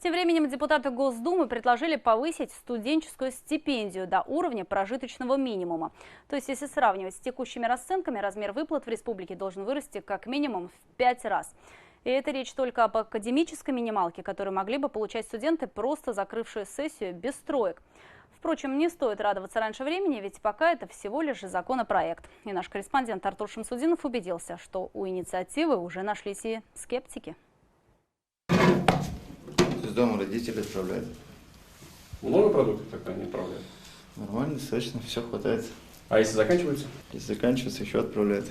Тем временем депутаты Госдумы предложили повысить студенческую стипендию до уровня прожиточного минимума. То есть, если сравнивать с текущими расценками, размер выплат в республике должен вырасти как минимум в 5 раз. И это речь только об академической минималке, которую могли бы получать студенты, просто закрывшие сессию без троек. Впрочем, не стоит радоваться раньше времени, ведь пока это всего лишь законопроект. И наш корреспондент Артур Шамсудинов убедился, что у инициативы уже нашлись и скептики. Из дома родители отправляют. Много продуктов тогда не отправляют? Нормально, достаточно, все хватает. А если заканчиваются? Если заканчивается, еще отправляют.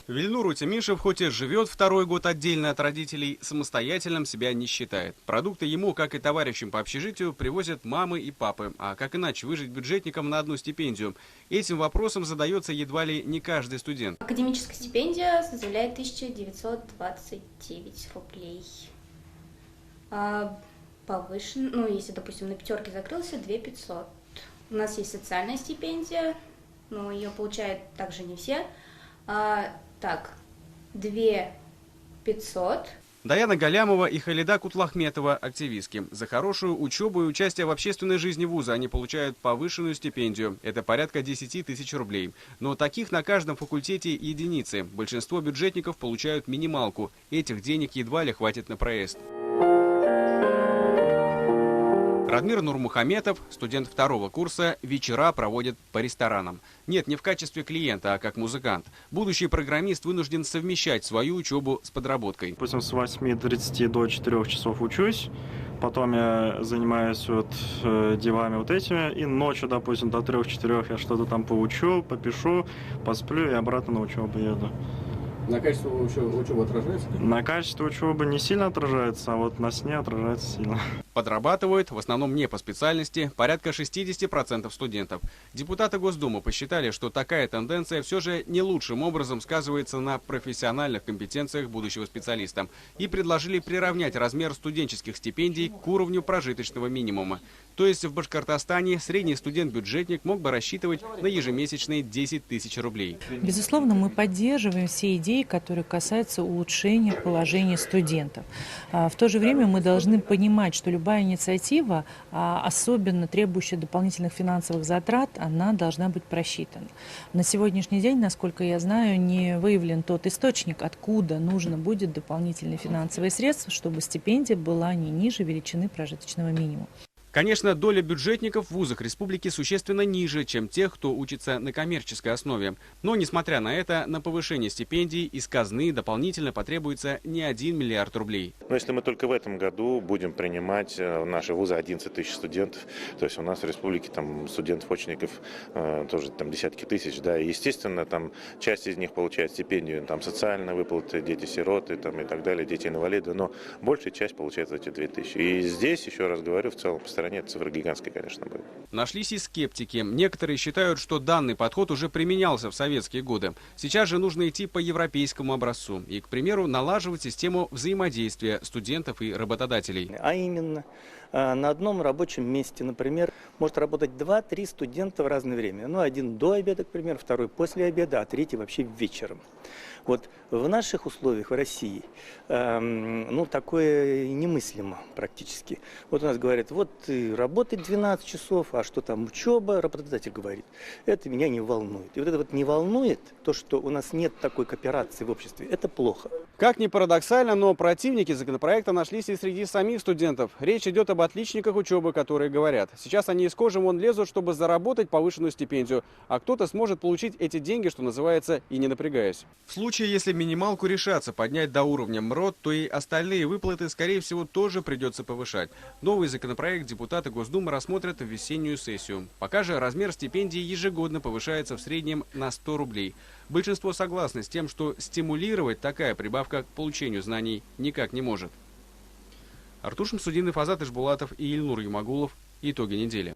Вильнур Утемишев хоть и живет второй год отдельно от родителей, самостоятельным себя не считает. Продукты ему, как и товарищам по общежитию, привозят мамы и папы. А как иначе выжить бюджетникам на одну стипендию? Этим вопросом задается едва ли не каждый студент. Академическая стипендия составляет 1929 рублей. Повышен, если, допустим, на пятерке закрылся, 2500. У нас есть социальная стипендия, но ее получают также не все. 2500. Даяна Галямова и Халида Кутлахметова – активистки. За хорошую учебу и участие в общественной жизни вуза они получают повышенную стипендию. Это порядка 10 тысяч рублей. Но таких на каждом факультете единицы. Большинство бюджетников получают минималку. Этих денег едва ли хватит на проезд. Радмир Нурмухаметов, студент второго курса, вечера проводит по ресторанам. Нет, не в качестве клиента, а как музыкант. Будущий программист вынужден совмещать свою учебу с подработкой. Допустим, с 8:30 до 4 часов учусь, потом я занимаюсь делами этими, и ночью, допустим, до 3-4 я что-то там поучу, попишу, посплю и обратно на учебу еду. На качество учебы отражается? На качество учебы не сильно отражается, а вот на сне отражается сильно. Подрабатывают в основном не по специальности порядка 60% студентов. Депутаты Госдумы посчитали, что такая тенденция все же не лучшим образом сказывается на профессиональных компетенциях будущего специалиста и предложили приравнять размер студенческих стипендий к уровню прожиточного минимума. То есть в Башкортостане средний студент-бюджетник мог бы рассчитывать на ежемесячные 10 тысяч рублей. Безусловно, мы поддерживаем все идеи, которые касаются улучшения положения студентов. В то же время мы должны понимать, что любая инициатива, особенно требующая дополнительных финансовых затрат, она должна быть просчитана. На сегодняшний день, насколько я знаю, не выявлен тот источник, откуда нужно будет дополнительные финансовые средства, чтобы стипендия была не ниже величины прожиточного минимума. Конечно, доля бюджетников в вузах республики существенно ниже, чем тех, кто учится на коммерческой основе. Но, несмотря на это, на повышение стипендий из казны дополнительно потребуется не 1 миллиард рублей. Но если мы только в этом году будем принимать в наши вузы 11 тысяч студентов, то есть у нас в республике там студентов-очников тоже там десятки тысяч, да, и естественно там часть из них получает стипендию, там социальные выплаты, дети-сироты там и так далее, дети-инвалиды, но большая часть получает эти 2000. И здесь, еще раз говорю, в целом цифра гигантская, конечно, будет. Нашлись и скептики. Некоторые считают, что данный подход уже применялся в советские годы. Сейчас же нужно идти по европейскому образцу и, к примеру, налаживать систему взаимодействия студентов и работодателей. А именно, на одном рабочем месте, например, может работать 2-3 студента в разное время. Один до обеда, к примеру, второй после обеда, а третий вообще вечером. Вот в наших условиях в России такое немыслимо практически. Вот у нас говорят, работать 12 часов, а что там учеба, работодатель говорит, это меня не волнует. И вот это не волнует, то, что у нас нет такой кооперации в обществе, это плохо. Как ни парадоксально, но противники законопроекта нашлись и среди самих студентов. Речь идет об отличниках учебы, которые говорят, сейчас они из кожи вон лезут, чтобы заработать повышенную стипендию, а кто-то сможет получить эти деньги, что называется, и не напрягаясь. В случае, если минималку решатся поднять до уровня МРОТ, то и остальные выплаты, скорее всего, тоже придется повышать. Новый законопроект депутаты Госдумы рассмотрят в весеннюю сессию. Пока же размер стипендии ежегодно повышается в среднем на 100 рублей. Большинство согласны с тем, что стимулировать такая прибавка к получению знаний никак не может. Артур Шамсудинов, Азат Ишбулатов и Ильнур Юмагулов. Итоги недели.